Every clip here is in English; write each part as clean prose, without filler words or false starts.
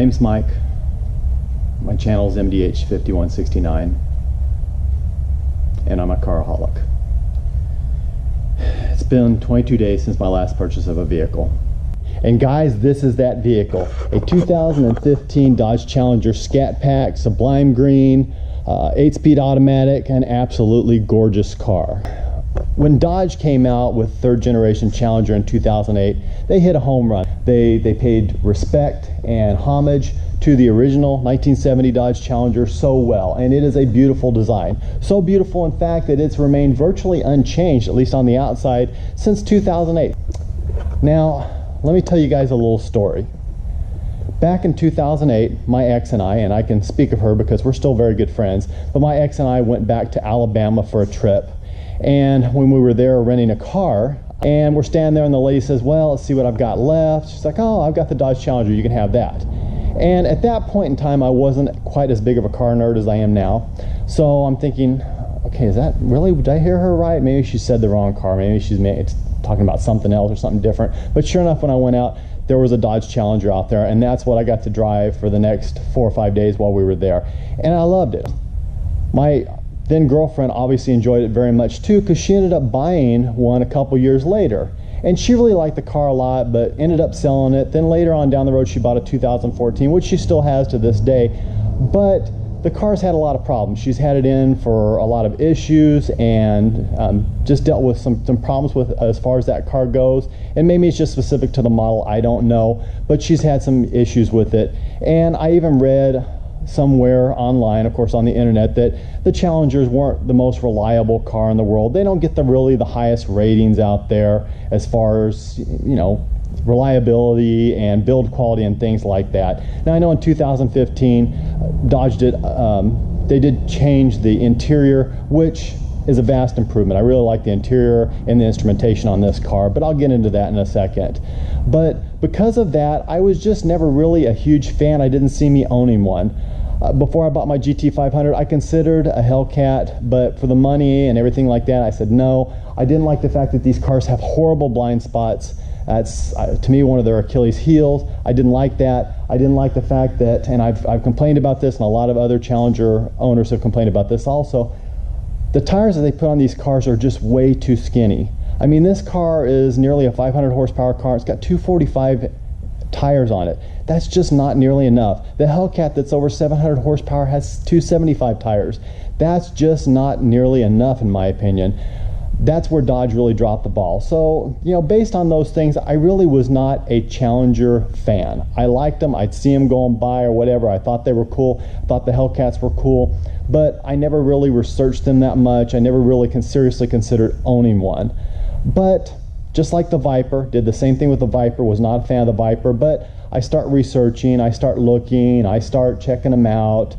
name's Mike. My channel is MDH5169, and I'm a caraholic. It's been 22 days since my last purchase of a vehicle. And guys, this is that vehicle. A 2015 Dodge Challenger Scat Pack, Sublime Green, 8-speed automatic, an absolutely gorgeous car. When Dodge came out with third generation Challenger in 2008, they hit a home run. They paid respect and homage to the original 1970 Dodge Challenger so well, and it is a beautiful design. So beautiful, in fact, that it's remained virtually unchanged, at least on the outside, since 2008. Now, let me tell you guys a little story. Back in 2008, my ex and I can speak of her because we're still very good friends, but my ex and I went back to Alabama for a trip. And when we were there renting a car, and we're standing there and the lady says, well, let's see what I've got left. She's like, oh, I've got the Dodge Challenger, you can have that. And at that point in time, I wasn't quite as big of a car nerd as I am now. So I'm thinking, okay, is that really, did I hear her right? Maybe she said the wrong car, maybe she's talking about something else or something different. But sure enough, when I went out, there was a Dodge Challenger out there, and that's what I got to drive for the next 4 or 5 days while we were there. And I loved it. My then girlfriend obviously enjoyed it very much too, because she ended up buying one a couple years later. And she really liked the car a lot, but ended up selling it. Then later on down the road, she bought a 2014, which she still has to this day. But the car's had a lot of problems. She's had it in for a lot of issues, and just dealt with some problems with as far as that car goes. And maybe it's just specific to the model, I don't know. But she's had some issues with it. And I even read somewhere online, of course on the internet, that the Challengers weren't the most reliable car in the world. They don't get really the highest ratings out there as far as, you know, reliability and build quality and things like that. Now I know in 2015 Dodge did they did change the interior, which is a vast improvement. I really like the interior and the instrumentation on this car, but I'll get into that in a second. But because of that, I was just never really a huge fan. I didn't see me owning one. Before I bought my GT500, I considered a Hellcat, but for the money and everything like that, I said no. I didn't like the fact that these cars have horrible blind spots. That's to me one of their Achilles heels. I didn't like that. I didn't like the fact that, and I've complained about this, and a lot of other Challenger owners have complained about this also, the tires that they put on these cars are just way too skinny. I mean, this car is nearly a 500 horsepower car. It's got 245 tires on it. That's just not nearly enough. The Hellcat that's over 700 horsepower has 275 tires. That's just not nearly enough in my opinion. That's where Dodge really dropped the ball. So, you know, based on those things, I really was not a Challenger fan. I liked them. I'd see them going by or whatever. I thought they were cool. I thought the Hellcats were cool, but I never really researched them that much. I never really seriously considered owning one. But just like the Viper, did the same thing with the Viper, was not a fan of the Viper, but I start researching, I start looking, I start checking them out,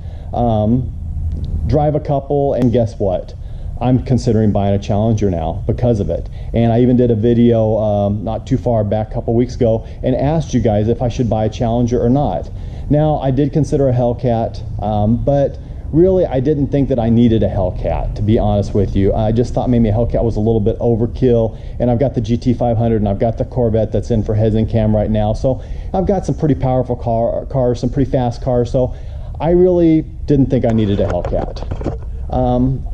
drive a couple, and guess what? I'm considering buying a Challenger now because of it. And I even did a video not too far back, a couple weeks ago, and asked you guys if I should buy a Challenger or not. Now, I did consider a Hellcat, but really I didn't think that I needed a Hellcat, to be honest with you. I just thought maybe a Hellcat was a little bit overkill, and I've got the GT500 and I've got the Corvette that's in for heads and cam right now. So I've got some pretty powerful cars, some pretty fast cars, so I really didn't think I needed a Hellcat.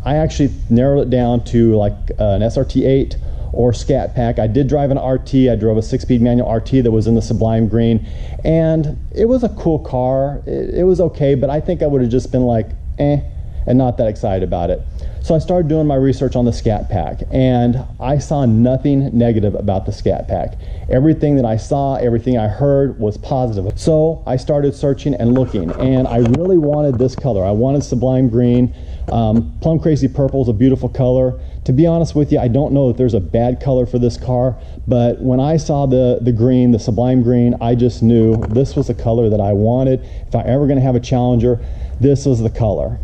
I actually narrowed it down to like an SRT8 or Scat Pack. I did drive an RT. I drove a 6-speed manual RT that was in the Sublime Green, and it was a cool car. It was okay, but I think I would have just been like, and not that excited about it. So I started doing my research on the Scat Pack, and I saw nothing negative about the Scat Pack. Everything that I saw, everything I heard was positive. So I started searching and looking, and I really wanted this color. I wanted Sublime Green. Plum Crazy Purple is a beautiful color. To be honest with you, I don't know if there's a bad color for this car, but when I saw the green, the Sublime Green, I just knew this was the color that I wanted. If I ever gonna have a Challenger, this was the color.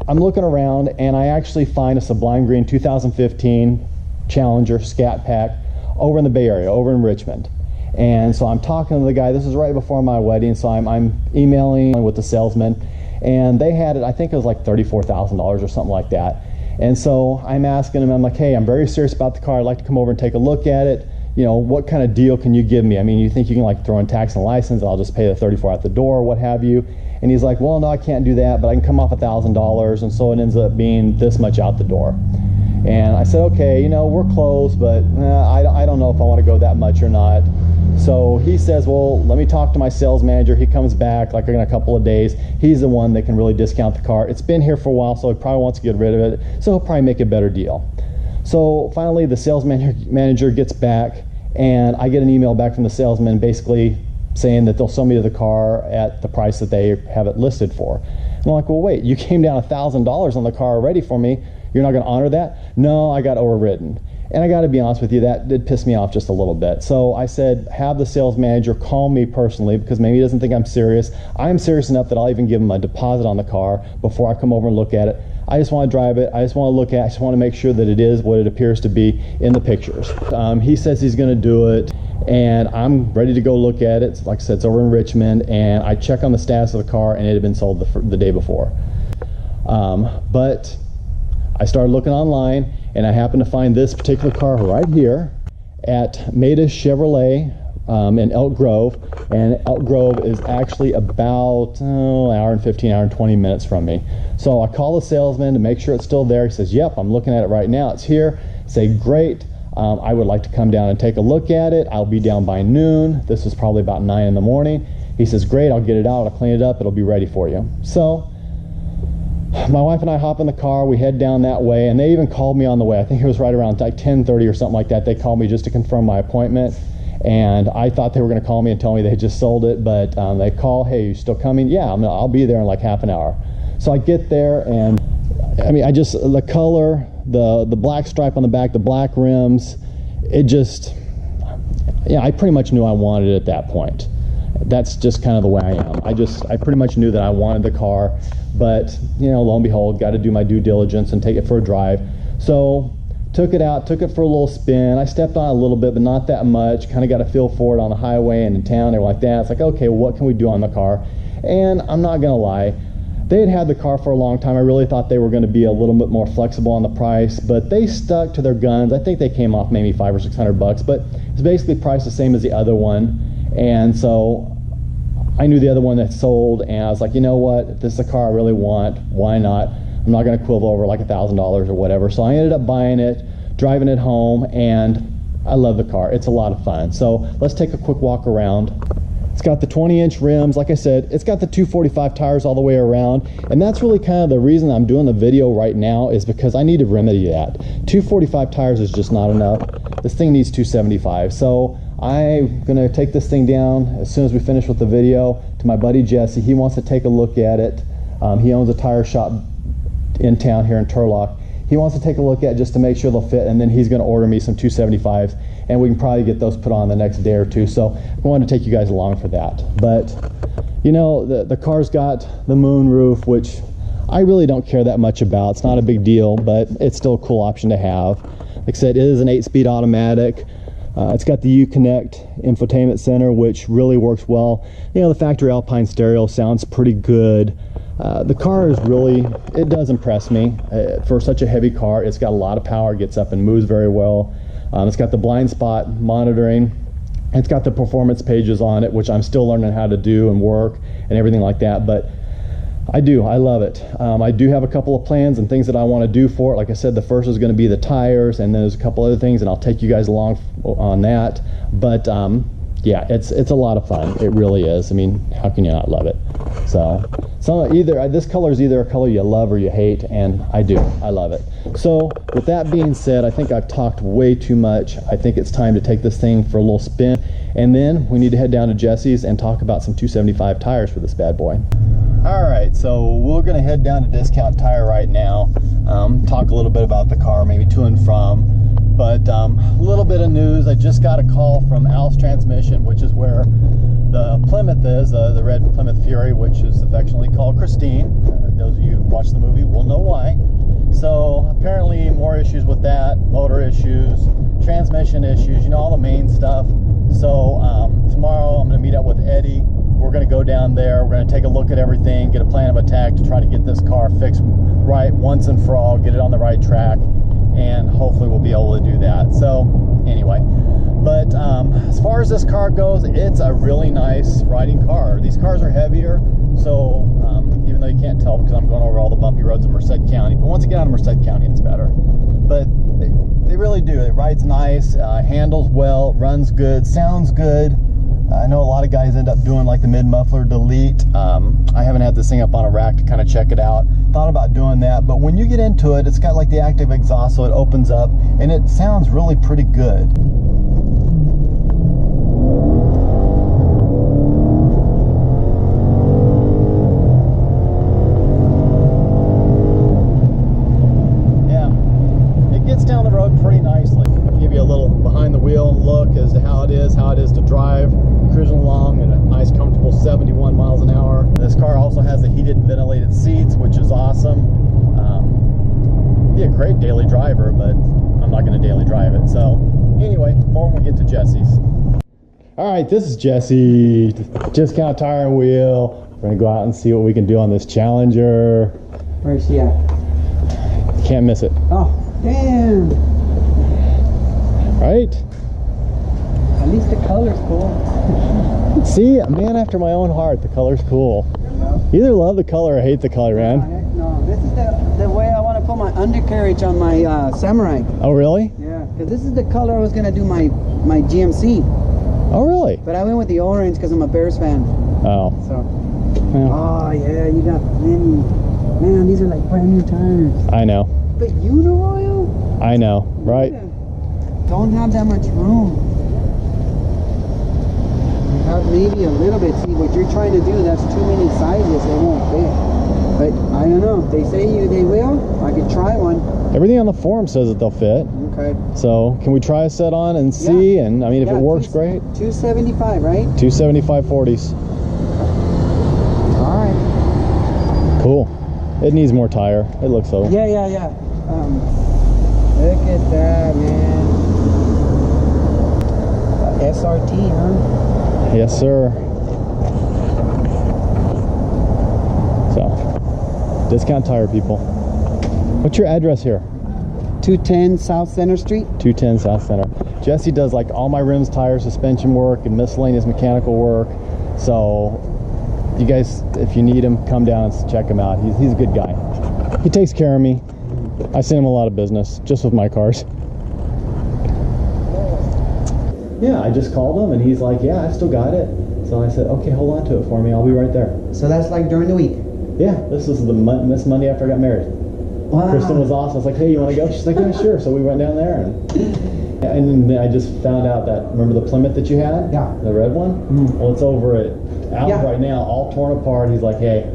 I'm looking around and I actually find a Sublime Green 2015 Challenger Scat Pack over in the Bay Area, over in Richmond. And so I'm talking to the guy. This is right before my wedding, so I'm emailing with the salesman, and they had it, I think it was like $34,000 or something like that. And so I'm asking him, I'm like, hey, I'm very serious about the car. I'd like to come over and take a look at it. you know, what kind of deal can you give me? I mean, you think you can like throw in tax and license and I'll just pay the $34 out the door or what have you? And he's like, well, no, I can't do that, but I can come off $1,000. And so it ends up being this much out the door. And I said, okay, you know, we're close, but I don't know if I want to go that much or not. So he says, well, let me talk to my sales manager. He comes back like in a couple of days. He's the one that can really discount the car. It's been here for a while, so he probably wants to get rid of it. So he'll probably make a better deal. So finally the sales manager gets back, and I get an email back from the salesman basically saying that they'll sell me the car at the price that they have it listed for. And I'm like, well, wait, you came down $1,000 on the car already for me. You're not going to honor that? No, I got overridden. And I got to be honest with you, that did piss me off just a little bit. So I said, have the sales manager call me personally, because maybe he doesn't think I'm serious. I'm serious enough that I'll even give him a deposit on the car before I come over and look at it. I just want to drive it. I just want to look at it. I just want to make sure that it is what it appears to be in the pictures. He says he's going to do it, and I'm ready to go look at it. Like I said, it's over in Richmond, and I check on the status of the car, and it had been sold the day before. But I started looking online, and I happened to find this particular car right here at Maita Chevrolet in Elk Grove. And Elk Grove is actually about an hour and 15, hour and 20 minutes from me. So I call the salesman to make sure it's still there. He says, yep, I'm looking at it right now. It's here. I say, great. I would like to come down and take a look at it. I'll be down by noon. This is probably about 9 in the morning. He says, great, I'll get it out. I'll clean it up. It'll be ready for you. So my wife and I hop in the car, we head down that way, and they even called me on the way. I think it was right around like 10:30 or something like that. They called me just to confirm my appointment, and I thought they were going to call me and tell me they had just sold it, but they call, hey, you still coming? Yeah, I'll be there in like half an hour. So I get there, and I mean, the color, the black stripe on the back, the black rims, it just, yeah, I pretty much knew I wanted it at that point. That's just kind of the way I am. I pretty much knew that I wanted the car, but you know, lo and behold, got to do my due diligence and take it for a drive. So took it out, took it for a little spin. I stepped on it a little bit, but not that much. Kind of got a feel for it on the highway and in town and like that. It's like, okay, well, what can we do on the car? And I'm not gonna lie, they had the car for a long time. I really thought they were going to be a little bit more flexible on the price, but they stuck to their guns. I think they came off maybe $500 or $600, but it's basically priced the same as the other one. And so I knew the other one that sold, and I was like, you know what, if this is a car I really want, why not? I'm not going to quibble over like $1,000 or whatever. So I ended up buying it, driving it home, and I love the car. It's a lot of fun. So let's take a quick walk around. It's got the 20-inch rims. Like I said, it's got the 245 tires all the way around, and that's really kind of the reason I'm doing the video right now, is because I need to remedy that. 245 tires is just not enough. This thing needs 275. So I'm gonna take this thing down as soon as we finish with the video to my buddy Jesse. He wants to take a look at it. He owns a tire shop in town here in Turlock. He wants to take a look at it just to make sure they'll fit, and then he's going to order me some 275s, and we can probably get those put on the next day or two. So I wanted to take you guys along for that. But you know, the car's got the moon roof, which I really don't care that much about. It's not a big deal, but it's still a cool option to have. Like I said, it is an 8-speed automatic. It's got the Uconnect infotainment center, which really works well. You know, the factory Alpine stereo sounds pretty good. The car is really, it does impress me. For such a heavy car, it's got a lot of power, gets up and moves very well. It's got the blind spot monitoring. It's got the performance pages on it, which I'm still learning how to do and work and everything like that. But I love it. I do have a couple of plans and things that I want to do for it. Like I said, the first is going to be the tires, and then there's a couple other things, and I'll take you guys along on that. But yeah, it's a lot of fun. It really is. I mean, how can you not love it? So this color is either a color you love or you hate, and I love it. So with that being said, I think I've talked way too much. I think it's time to take this thing for a little spin, and then we need to head down to Jesse's and talk about some 275 tires for this bad boy. All right, so we're gonna head down to Discount Tire right now, talk a little bit about the car, maybe to and from. But a little bit of news. I just got a call from Al's Transmission, which is where the Plymouth is, the red Plymouth Fury, which is affectionately called Christine. Those of you who watch the movie will know why. So apparently more issues with that, motor issues, transmission issues, you know, all the main stuff. So tomorrow I'm going to meet up with Eddie. We're going to go down there. We're going to take a look at everything, get a plan of attack to try to get this car fixed right once and for all, get it on the right track. and hopefully we'll be able to do that. So anyway, but as far as this car goes, it's a really nice riding car. These cars are heavier, so even though you can't tell because I'm going over all the bumpy roads in Merced County, but once you get out of Merced County, it's better. But they really do. It rides nice, handles well, runs good, sounds good. I know a lot of guys end up doing like the mid-muffler delete. I haven't had this thing up on a rack to kind of check it out. Thought about doing that, but when you get into it, it's got like the active exhaust, so it opens up and it sounds really pretty good. Down the road pretty nicely. I'll give you a little behind the wheel look as to how it is to drive, cruising along at a nice comfortable 71 miles an hour. This car also has the heated and ventilated seats, which is awesome. Be a great daily driver, but I'm not going to daily drive it. So anyway, more when we get to Jesse's. All right, this is Jesse, Discount Tire and Wheel. We're going to go out and see what we can do on this Challenger. Where's she at? Can't miss it. Oh. Damn. Right? At least the color's cool. See, a man after my own heart. The color's cool. You either love the color or hate the color, man. No, this is the way I want to put my undercarriage on my Samurai. Oh, really? Yeah, because this is the color I was going to do my GMC. Oh, really? But I went with the orange because I'm a Bears fan. Oh. So. Yeah. Oh, yeah, you got many. Man, these are like brand new tires. I know. But Uniroyal? I know, right? Don't have that much room. You have maybe a little bit. See, what you're trying to do, that's too many sizes. They won't fit. But I don't know. They say they will. I could try one. Everything on the forum says that they'll fit. Okay. So, can we try a set on and see? Yeah. And I mean, if it works, great. 275, right? 275 40s. All right. Cool. It needs more tire. It looks so. Yeah. Look at that, man. SRT, huh? Yes, sir. So, Discount Tire, people. What's your address here? 210 South Center Street. 210 South Center. Jesse does like all my rims, tires, suspension work, and miscellaneous mechanical work. So, you guys, if you need him, come down and check him out. He's a good guy. He takes care of me. I send him a lot of business just with my cars. Yeah, I just called him and he's like, yeah, I still got it. So I said, okay, hold on to it for me. I'll be right there. So that's like during the week? Yeah, this was this Monday after I got married. Wow. Kristen was awesome. I was like, hey, you want to go? She's like, yeah, sure. So we went down there and then I just found out that, remember the Plymouth that you had? Yeah. The red one? Mm-hmm. Well, it's over at Allen right now, all torn apart. He's like, hey,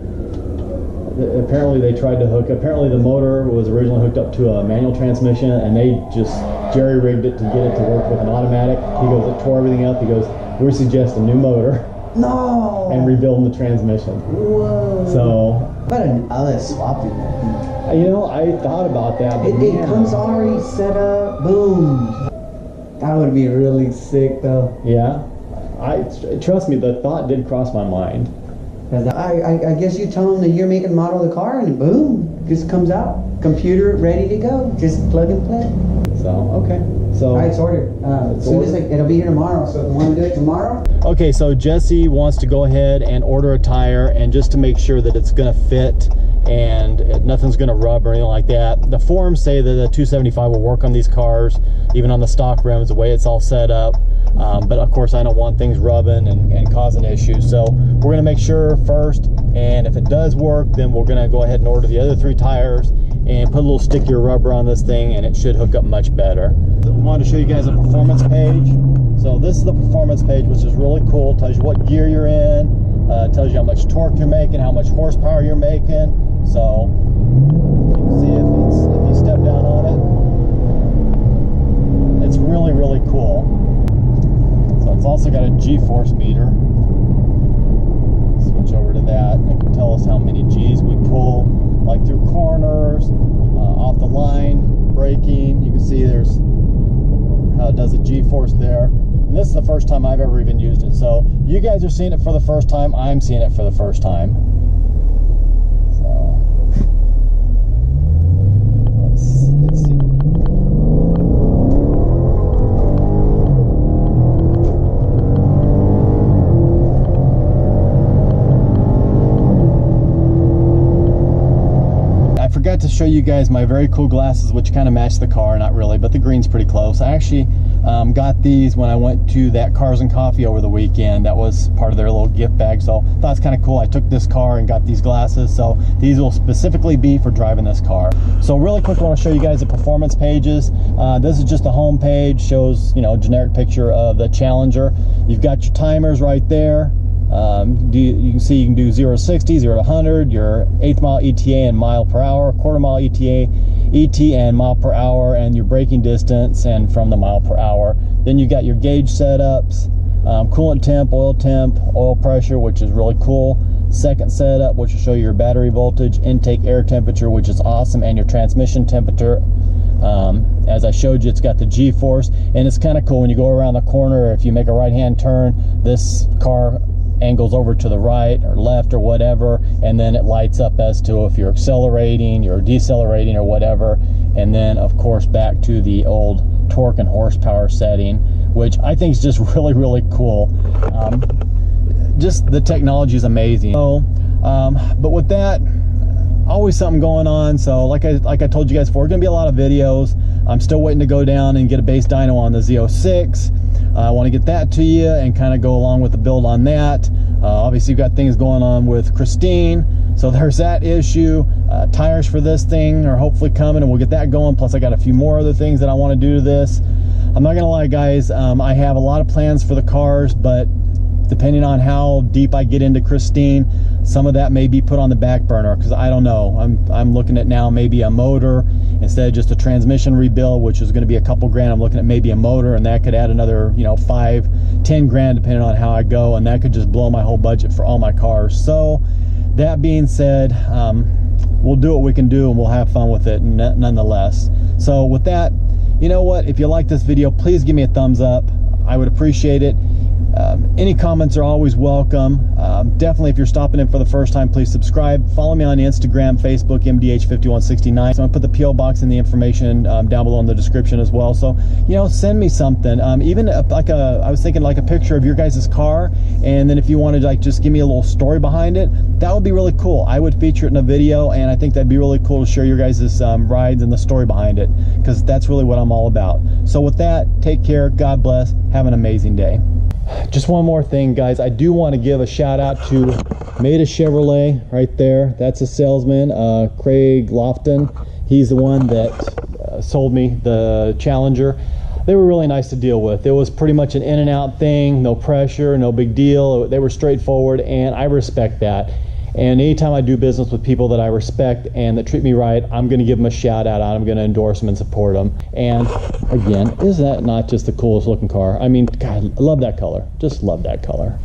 apparently they tried to apparently the motor was originally hooked up to a manual transmission and they just jerry-rigged it to get it to work with an automatic. He goes, it tore everything up. He goes, we suggest a new motor. No. And rebuilding the transmission. Whoa. So. But I'll swap it. You know, I thought about that. But it comes already set up. Boom. That would be really sick though. Yeah. Trust me, the thought did cross my mind. I guess you tell them the year, make, and model of the car, and boom, just comes out. Computer ready to go. Just plug and play. So, okay. So, all right, it's ordered. It'll be here tomorrow. So if you want to do it tomorrow. Okay, so Jesse wants to go ahead and order a tire, and just to make sure that it's going to fit and nothing's going to rub or anything like that. The forums say that the 275 will work on these cars, even on the stock rims, the way it's all set up. But of course, I don't want things rubbing and causing issues. So we're going to make sure first, and if it does work, then we're going to go ahead and order the other 3 tires and put a little stickier rubber on this thing, and it should hook up much better. I wanted to show you guys a performance page. So this is the performance page, which is really cool. Tells you what gear you're in, tells you how much torque you're making, how much horsepower you're making. So you can see if you step down on it, it's really, really cool. So it's also got a G-force meter. Switch over to that. It can tell us how many G's we pull, like through corners, off the line, braking. You can see there's how it does a G-force there. And this is the first time I've ever even used it. So you guys are seeing it for the first time. I'm seeing it for the first time. So let's see. show you guys my very cool glasses, which kind of match the car. Not really, but the green's pretty close. I actually got these when I went to that Cars and Coffee over the weekend. That was part of their little gift bag, so I thought it's kind of cool. I took this car and got these glasses, so these will specifically be for driving this car. So really quick, I want to show you guys the performance pages. This is just the home page, shows, you know, generic picture of the Challenger. You've got your timers right there. You can see you can do 0 to 60, 0 to 100, your 1/8 mile ETA and mile per hour, 1/4 mile ET and mile per hour, and your braking distance and from the mile per hour. Then you got your gauge setups, coolant temp, oil pressure, which is really cool. Second setup, which will show you your battery voltage, intake air temperature, which is awesome, and your transmission temperature. As I showed you, it's got the G-force, and it's kind of cool when you go around the corner. If you make a right-hand turn, this car angles over to the right or left or whatever, and then it lights up as to if you're accelerating, you're decelerating, or whatever. And then of course back to the old torque and horsepower setting, which I think is just really, really cool. Just the technology is amazing. So, but with that, always something going on. So like I told you guys before, gonna be a lot of videos. I'm still waiting to go down and get a base dyno on the Z06. I want to get that to you and kind of go along with the build on that. Obviously, you've got things going on with Christine, so there's that issue. Tires for this thing are hopefully coming, and we'll get that going. Plus, I got a few more other things that I want to do to this. I'm not gonna lie, guys. I have a lot of plans for the cars, but depending on how deep I get into Christine, some of that may be put on the back burner, because I don't know. I'm looking at now maybe a motor instead of just a transmission rebuild, which is going to be a couple grand. I'm looking at maybe a motor, and that could add another, you know, 5-10 grand depending on how I go, and that could just blow my whole budget for all my cars. So that being said, we'll do what we can do, and we'll have fun with it nonetheless. So with that, you know what, if you like this video, please give me a thumbs up. I would appreciate it. Any comments are always welcome. Definitely, if you're stopping in for the first time, please subscribe. Follow me on Instagram, Facebook, MDH5169. So I'm gonna put the PO box and the information down below in the description as well. So, you know, send me something. Even I was thinking like a picture of your guys' car, and then if you wanted to like just give me a little story behind it, that would be really cool. I would feature it in a video, and I think that'd be really cool to share your guys' rides and the story behind it, because that's really what I'm all about. So with that, take care, God bless, have an amazing day. Just one more thing, guys. I do want to give a shout out to Maita Chevrolet right there. That's a salesman, Craig Lofton. He's the one that sold me the Challenger. They were really nice to deal with. It was pretty much an in and out thing, no pressure, no big deal. They were straightforward, and I respect that. And anytime I do business with people that I respect and that treat me right, I'm going to give them a shout out. I'm going to endorse them and support them. And again, is that not just the coolest looking car? I mean, God, I love that color. Just love that color.